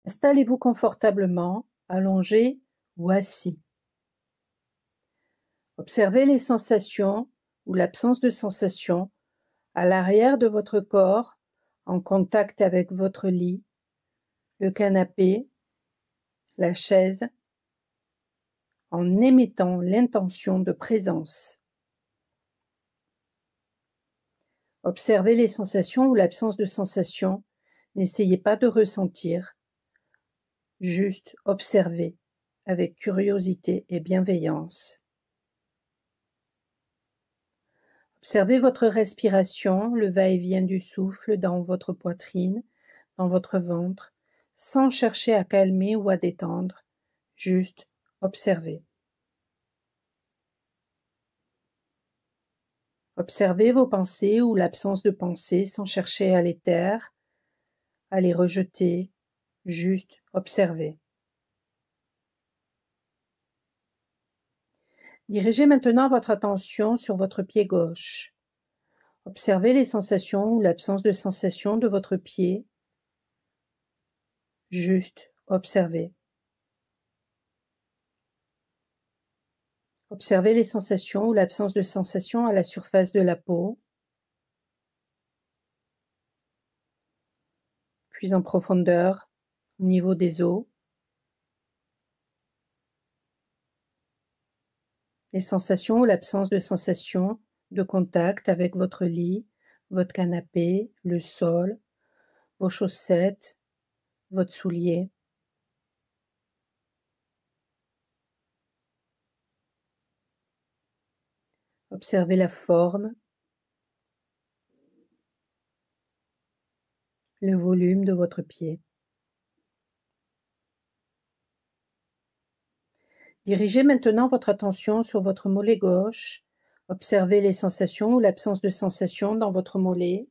Installez-vous confortablement, allongé ou assis. Observez les sensations ou l'absence de sensations à l'arrière de votre corps, en contact avec votre lit, le canapé, la chaise, en émettant l'intention de présence. Observez les sensations ou l'absence de sensations. N'essayez pas de ressentir. Juste observez avec curiosité et bienveillance. Observez votre respiration, le va-et-vient du souffle dans votre poitrine, dans votre ventre, sans chercher à calmer ou à détendre. Juste observez. Observez vos pensées ou l'absence de pensée sans chercher à les taire, à les rejeter. Juste observez. Dirigez maintenant votre attention sur votre pied gauche. Observez les sensations ou l'absence de sensations de votre pied. Juste observez. Observez les sensations ou l'absence de sensations à la surface de la peau, puis en profondeur, au niveau des os. Les sensations ou l'absence de sensations de contact avec votre lit, votre canapé, le sol, vos chaussettes, votre soulier. Observez la forme, le volume de votre pied. Dirigez maintenant votre attention sur votre mollet gauche. Observez les sensations ou l'absence de sensations dans votre mollet.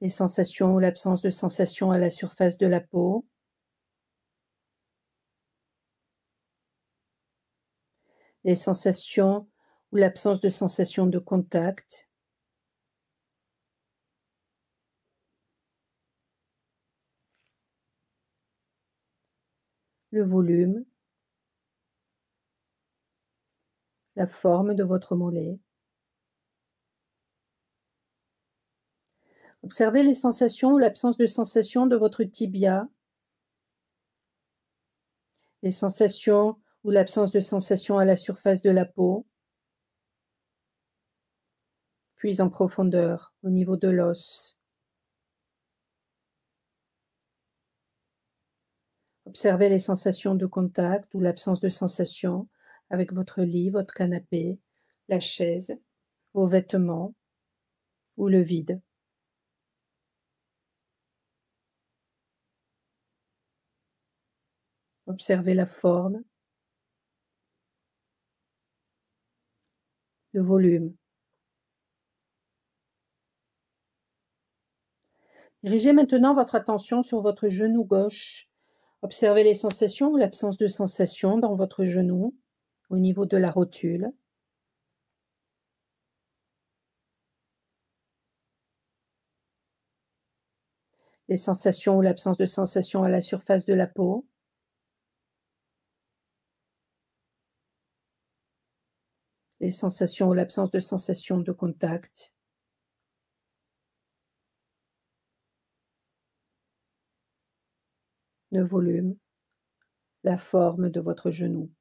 Les sensations ou l'absence de sensations à la surface de la peau. Les sensations ou l'absence de sensations de contact. Le volume, la forme de votre mollet. Observez les sensations ou l'absence de sensations de votre tibia. Les sensations ou l'absence de sensations à la surface de la peau, puis en profondeur, au niveau de l'os. Observez les sensations de contact ou l'absence de sensations avec votre lit, votre canapé, la chaise, vos vêtements ou le vide. Observez la forme, le volume. Dirigez maintenant votre attention sur votre genou gauche. Observez les sensations ou l'absence de sensations dans votre genou, au niveau de la rotule. Les sensations ou l'absence de sensations à la surface de la peau. Les sensations ou l'absence de sensations de contact. Le volume, la forme de votre genou.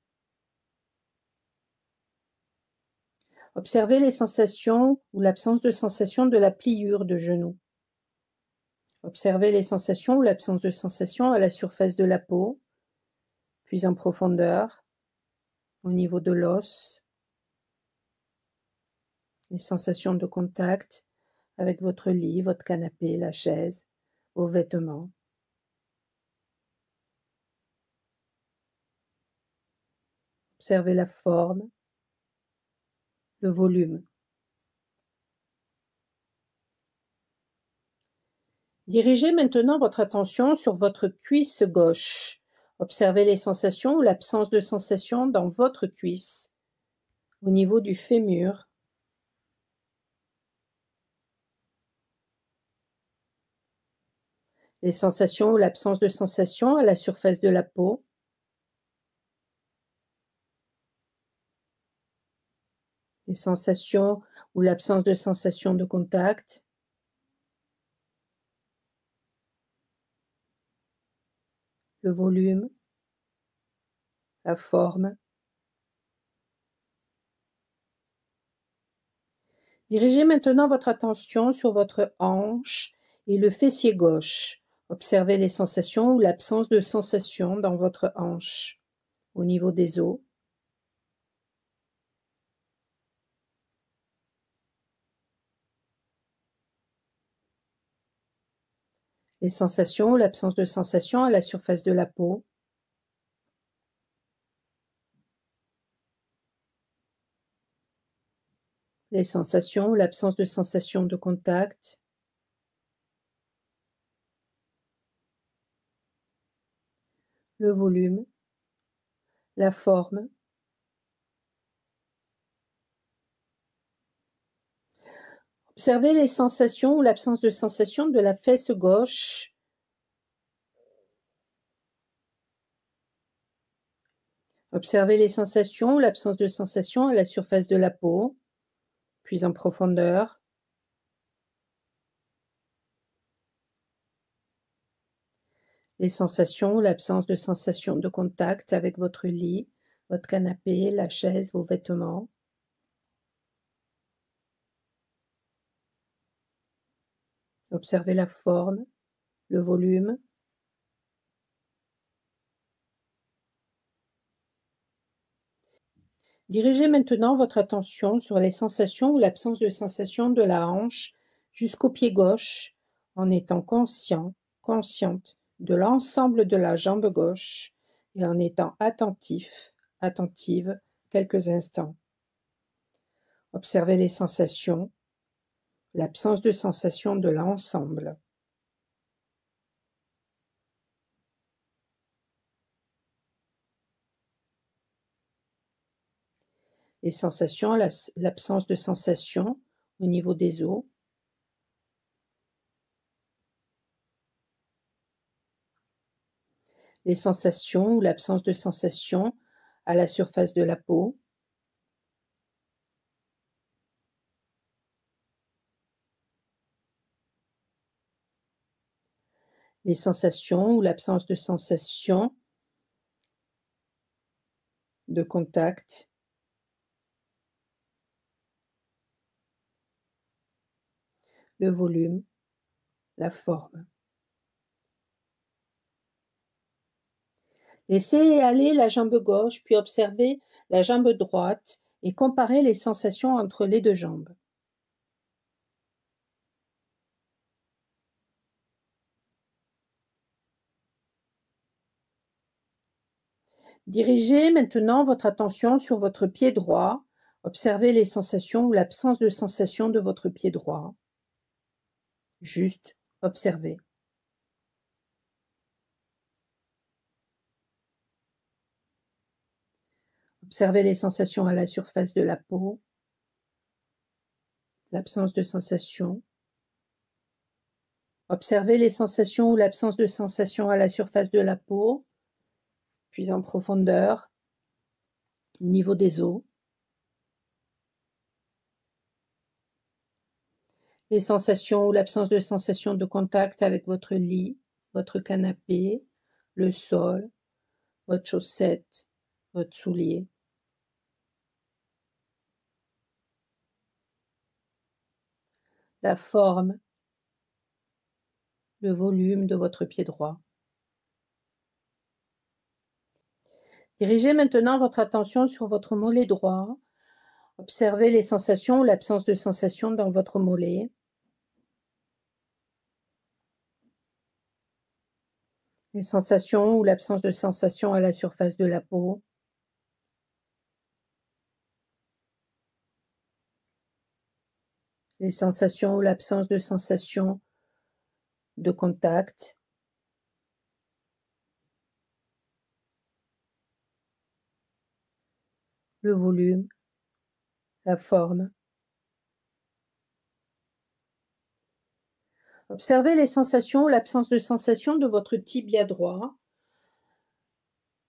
Observez les sensations ou l'absence de sensations de la pliure de genou. Observez les sensations ou l'absence de sensations à la surface de la peau, puis en profondeur, au niveau de l'os. Les sensations de contact avec votre lit, votre canapé, la chaise, vos vêtements. Observez la forme, le volume. Dirigez maintenant votre attention sur votre cuisse gauche. Observez les sensations ou l'absence de sensations dans votre cuisse, au niveau du fémur. Les sensations ou l'absence de sensations à la surface de la peau. Les sensations ou l'absence de sensations de contact. Le volume, la forme. Dirigez maintenant votre attention sur votre hanche et le fessier gauche. Observez les sensations ou l'absence de sensations dans votre hanche, au niveau des os. Les sensations ou l'absence de sensations à la surface de la peau. Les sensations ou l'absence de sensations de contact. Le volume, la forme. Observez les sensations ou l'absence de sensations de la fesse gauche. Observez les sensations ou l'absence de sensations à la surface de la peau, puis en profondeur. Les sensations ou l'absence de sensations de contact avec votre lit, votre canapé, la chaise, vos vêtements. Observez la forme, le volume. Dirigez maintenant votre attention sur les sensations ou l'absence de sensations de la hanche jusqu'au pied gauche en étant consciente de l'ensemble de la jambe gauche et en étant attentive quelques instants. Observez les sensations, l'absence de sensations de l'ensemble. Les sensations, l'absence de sensations au niveau des os. Les sensations ou l'absence de sensations à la surface de la peau. Les sensations ou l'absence de sensations de contact. Le volume, la forme. Laissez aller la jambe gauche, puis observez la jambe droite et comparez les sensations entre les deux jambes. Dirigez maintenant votre attention sur votre pied droit. Observez les sensations ou l'absence de sensations de votre pied droit. Juste observez. Observez les sensations à la surface de la peau, l'absence de sensations. Observez les sensations ou l'absence de sensations à la surface de la peau, puis en profondeur, au niveau des os. Les sensations ou l'absence de sensations de contact avec votre lit, votre canapé, le sol, votre chaussette, votre soulier. La forme, le volume de votre pied droit. Dirigez maintenant votre attention sur votre mollet droit. Observez les sensations ou l'absence de sensations dans votre mollet. Les sensations ou l'absence de sensations à la surface de la peau. Les sensations ou l'absence de sensations de contact. Le volume, la forme. Observez les sensations ou l'absence de sensations de votre tibia droit.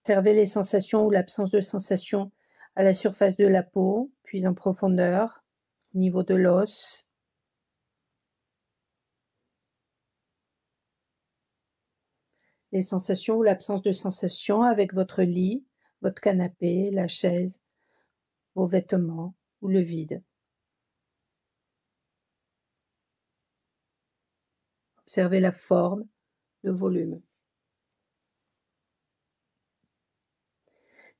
Observez les sensations ou l'absence de sensations à la surface de la peau, puis en profondeur, au niveau de l'os. Les sensations ou l'absence de sensations avec votre lit, votre canapé, la chaise, vos vêtements ou le vide. Observez la forme, le volume.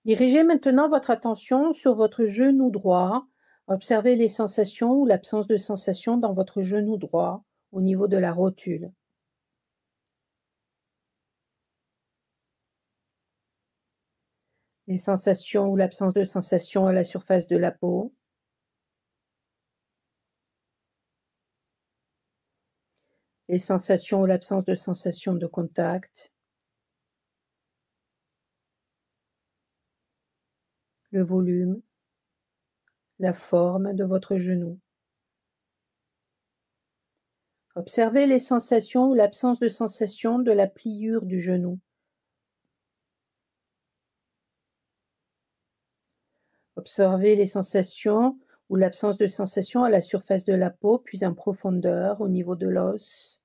Dirigez maintenant votre attention sur votre genou droit. Observez les sensations ou l'absence de sensations dans votre genou droit, au niveau de la rotule. Les sensations ou l'absence de sensations à la surface de la peau. Les sensations ou l'absence de sensations de contact. Le volume, la forme de votre genou. Observez les sensations ou l'absence de sensations de la pliure du genou. Observez les sensations ou l'absence de sensations à la surface de la peau, puis en profondeur, au niveau de l'os.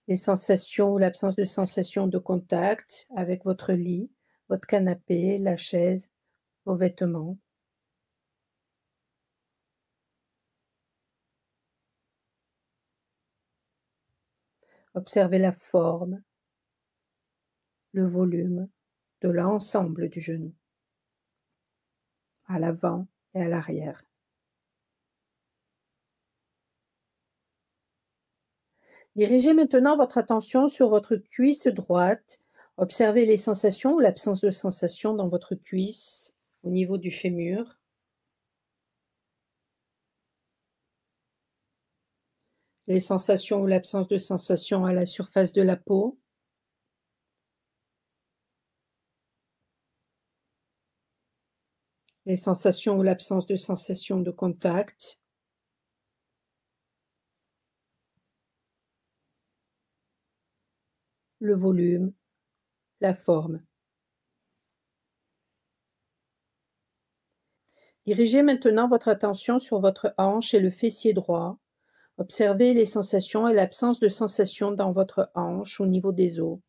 Les sensations ou l'absence de sensations de contact avec votre lit, votre canapé, la chaise, vos vêtements. Observez la forme, le volume de l'ensemble du genou, à l'avant et à l'arrière. Dirigez maintenant votre attention sur votre cuisse droite. Observez les sensations ou l'absence de sensations dans votre cuisse, au niveau du fémur. Les sensations ou l'absence de sensations à la surface de la peau. Les sensations ou l'absence de sensations de contact. Le volume, la forme. Dirigez maintenant votre attention sur votre hanche et le fessier droit. Observez les sensations et l'absence de sensations dans votre hanche au niveau des os.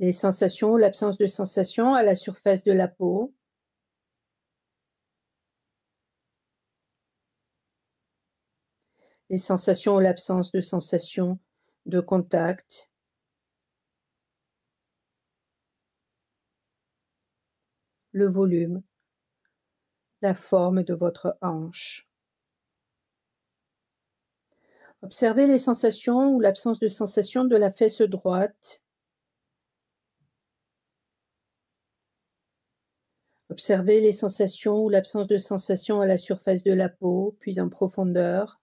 Les sensations ou l'absence de sensations à la surface de la peau. Les sensations ou l'absence de sensations de contact. Le volume, la forme de votre hanche. Observez les sensations ou l'absence de sensations de la fesse droite. Observez les sensations ou l'absence de sensations à la surface de la peau, puis en profondeur.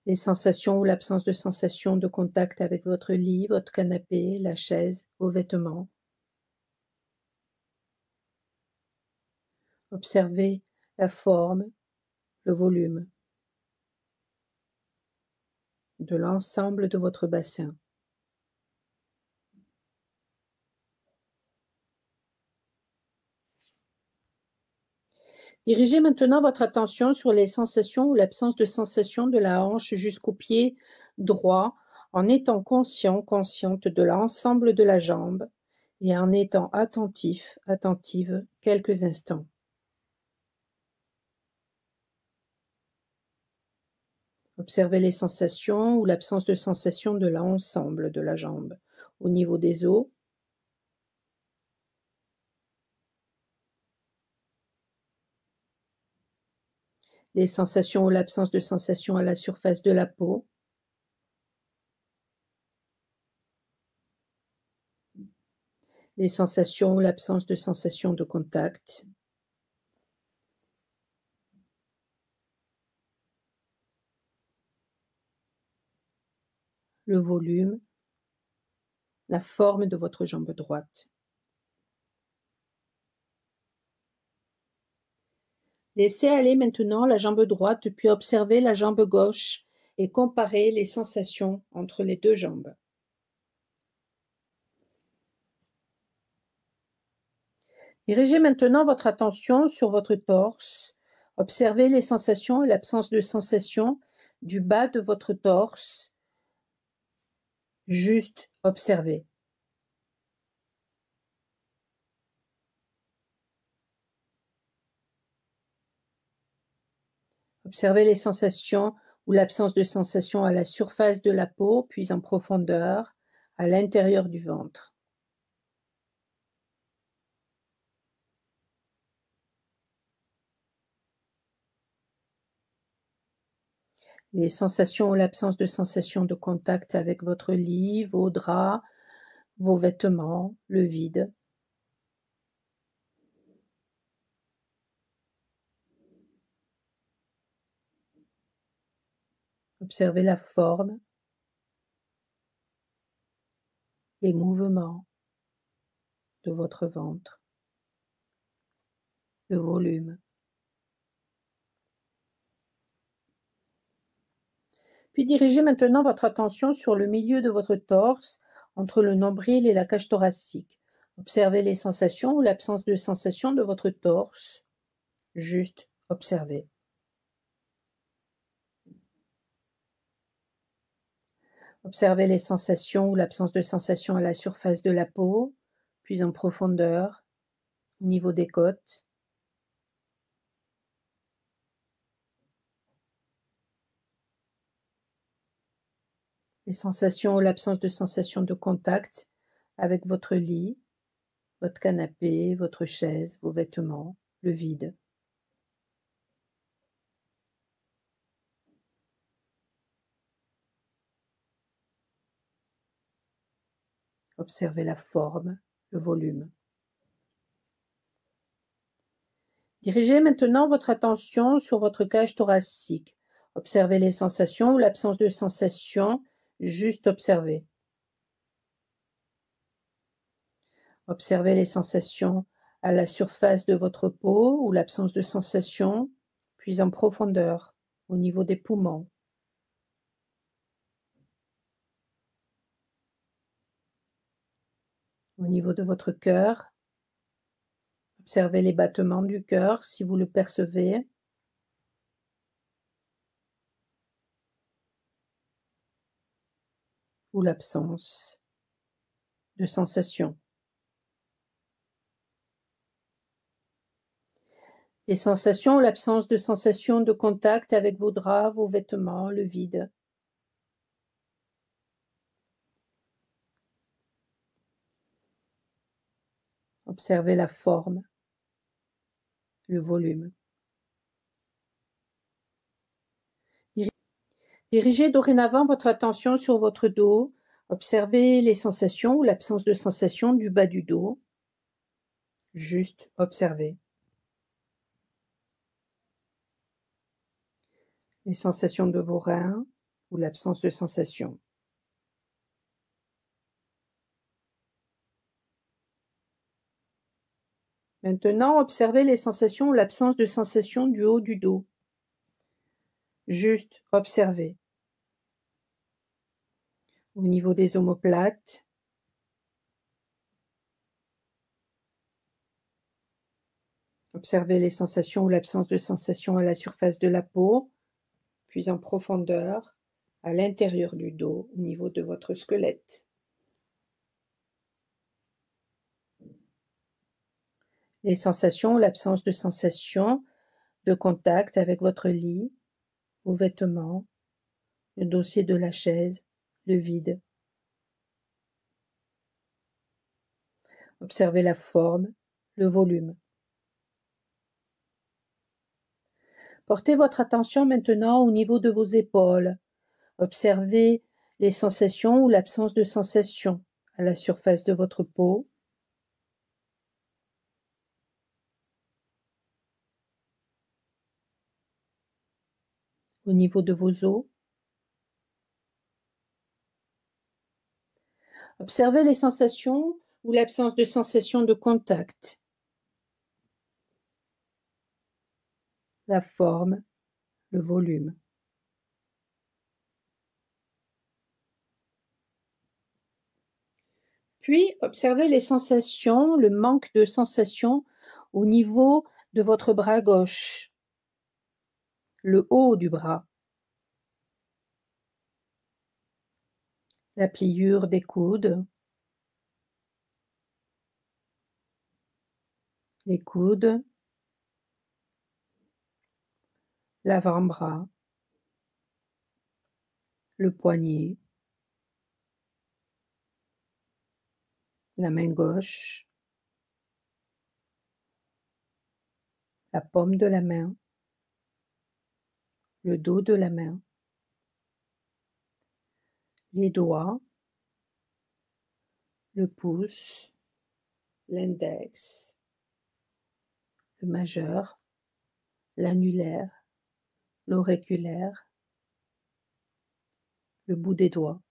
Les sensations ou l'absence de sensations de contact avec votre lit, votre canapé, la chaise, vos vêtements. Observez la forme, le volume de l'ensemble de votre bassin. Dirigez maintenant votre attention sur les sensations ou l'absence de sensations de la hanche jusqu'au pied droit en étant consciente de l'ensemble de la jambe et en étant attentive quelques instants. Observez les sensations ou l'absence de sensations de l'ensemble de la jambe au niveau des os. Les sensations ou l'absence de sensations à la surface de la peau. Les sensations ou l'absence de sensations de contact. le volume, la forme de votre jambe droite. Laissez aller maintenant la jambe droite, puis observez la jambe gauche et comparez les sensations entre les deux jambes. Dirigez maintenant votre attention sur votre torse. Observez les sensations et l'absence de sensations du bas de votre torse. Juste observez. Observez les sensations ou l'absence de sensations à la surface de la peau, puis en profondeur, à l'intérieur du ventre. Les sensations ou l'absence de sensations de contact avec votre lit, vos draps, vos vêtements, le vide. Observez la forme, les mouvements de votre ventre, le volume. Puis dirigez maintenant votre attention sur le milieu de votre torse, entre le nombril et la cage thoracique. Observez les sensations ou l'absence de sensations de votre torse. Juste observez. Observez les sensations ou l'absence de sensations à la surface de la peau, puis en profondeur, au niveau des côtes. Les sensations ou l'absence de sensations de contact avec votre lit, votre canapé, votre chaise, vos vêtements, le vide. Observez la forme, le volume. Dirigez maintenant votre attention sur votre cage thoracique. Observez les sensations ou l'absence de sensations, juste observez. Observez les sensations à la surface de votre peau ou l'absence de sensations, puis en profondeur, au niveau des poumons. Au niveau de votre cœur, observez les battements du cœur si vous le percevez. Ou l'absence de sensations. Les sensations ou l'absence de sensations de contact avec vos draps, vos vêtements, le vide. Observez la forme, le volume. Dirigez dorénavant votre attention sur votre dos. Observez les sensations ou l'absence de sensations du bas du dos. Juste observez. Les sensations de vos reins ou l'absence de sensations. Maintenant, observez les sensations ou l'absence de sensations du haut du dos. Juste observez. Au niveau des omoplates, observez les sensations ou l'absence de sensations à la surface de la peau, puis en profondeur, à l'intérieur du dos, au niveau de votre squelette. Les sensations ou l'absence de sensations de contact avec votre lit, vos vêtements, le dossier de la chaise, le vide. Observez la forme, le volume. Portez votre attention maintenant au niveau de vos épaules. Observez les sensations ou l'absence de sensations à la surface de votre peau. Au niveau de vos os. Observez les sensations ou l'absence de sensation de contact, la forme, le volume. Puis, observez les sensations, le manque de sensation au niveau de votre bras gauche, le haut du bras, la pliure des coudes, les coudes, l'avant-bras, le poignet, la main gauche, la paume de la main, le dos de la main, les doigts, le pouce, l'index, le majeur, l'annulaire, l'auriculaire, le bout des doigts.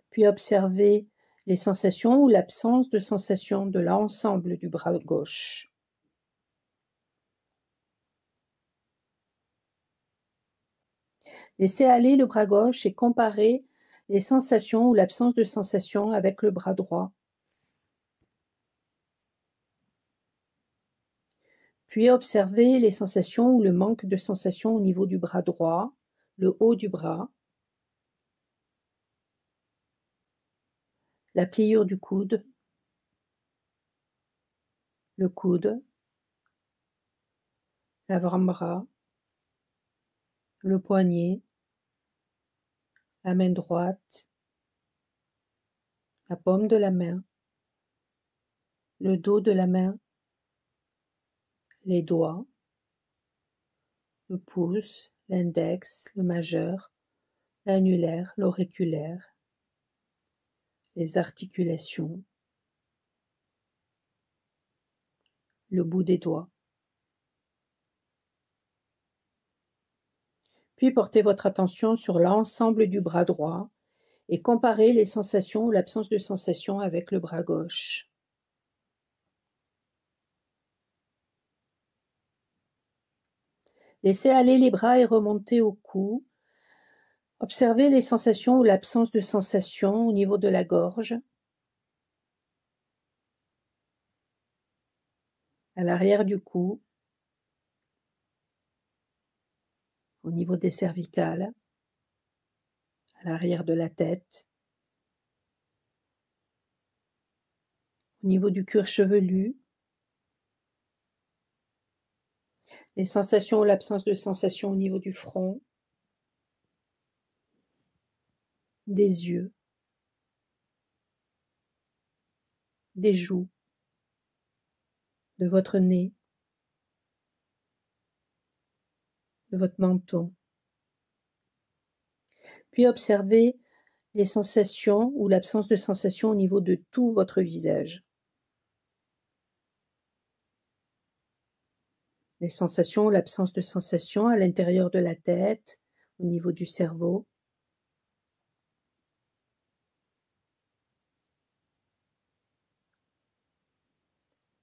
Puis observez les sensations ou l'absence de sensation de l'ensemble du bras gauche. Laissez aller le bras gauche et comparez les sensations ou l'absence de sensation avec le bras droit. Puis observez les sensations ou le manque de sensation au niveau du bras droit, le haut du bras, la pliure du coude, le coude, l'avant-bras, le poignet, la main droite, la paume de la main, le dos de la main, les doigts, le pouce, l'index, le majeur, l'annulaire, l'auriculaire, les articulations, le bout des doigts. Puis portez votre attention sur l'ensemble du bras droit et comparez les sensations ou l'absence de sensation avec le bras gauche. Laissez aller les bras et remontez au cou. Observez les sensations ou l'absence de sensation au niveau de la gorge, à l'arrière du cou, au niveau des cervicales, à l'arrière de la tête, au niveau du cuir chevelu, les sensations ou l'absence de sensation au niveau du front, des yeux, des joues, de votre nez, de votre menton. Puis observez les sensations ou l'absence de sensation au niveau de tout votre visage. Les sensations ou l'absence de sensation à l'intérieur de la tête, au niveau du cerveau.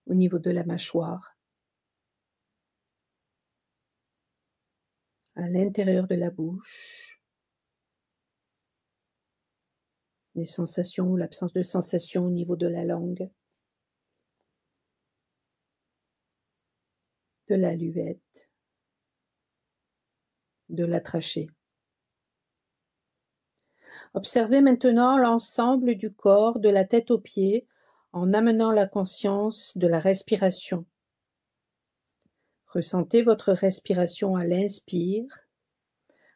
Au niveau de la mâchoire. À l'intérieur de la bouche. Les sensations ou l'absence de sensation au niveau de la langue. De la luette. De la trachée. Observez maintenant l'ensemble du corps, de la tête aux pieds, en amenant la conscience de la respiration. Ressentez votre respiration à l'inspire,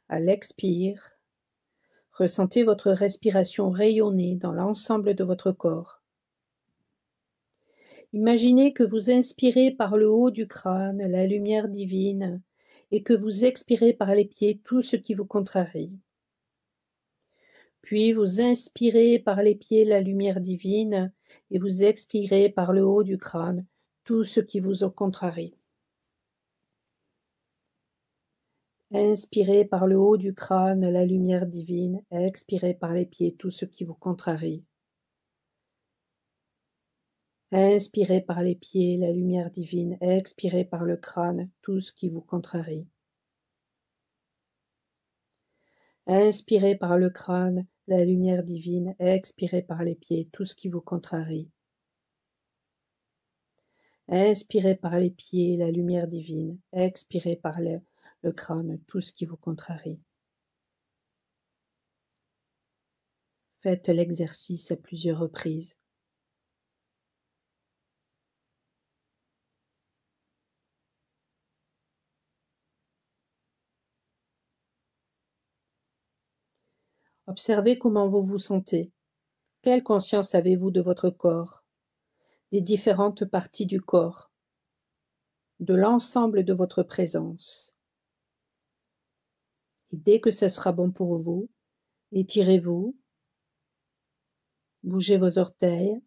à l'expire. Ressentez votre respiration rayonner dans l'ensemble de votre corps. Imaginez que vous inspirez par le haut du crâne la lumière divine et que vous expirez par les pieds tout ce qui vous contrarie. Puis vous inspirez par les pieds la lumière divine et vous expirez par le haut du crâne tout ce qui vous contrarie. Inspirez par le haut du crâne la lumière divine, expirez par les pieds tout ce qui vous contrarie. Inspirez par les pieds la lumière divine, expirez par le crâne tout ce qui vous contrarie. Inspirez par le crâne la lumière divine, expirez par les pieds tout ce qui vous contrarie. Inspirez par les pieds la lumière divine, expirez par le crâne tout ce qui vous contrarie. Faites l'exercice à plusieurs reprises. Observez comment vous vous sentez. Quelle conscience avez-vous de votre corps, des différentes parties du corps, de l'ensemble de votre présence? Et dès que ce sera bon pour vous, étirez-vous, bougez vos orteils,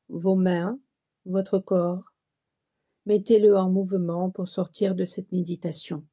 vos mains, votre corps. Mettez-le en mouvement pour sortir de cette méditation.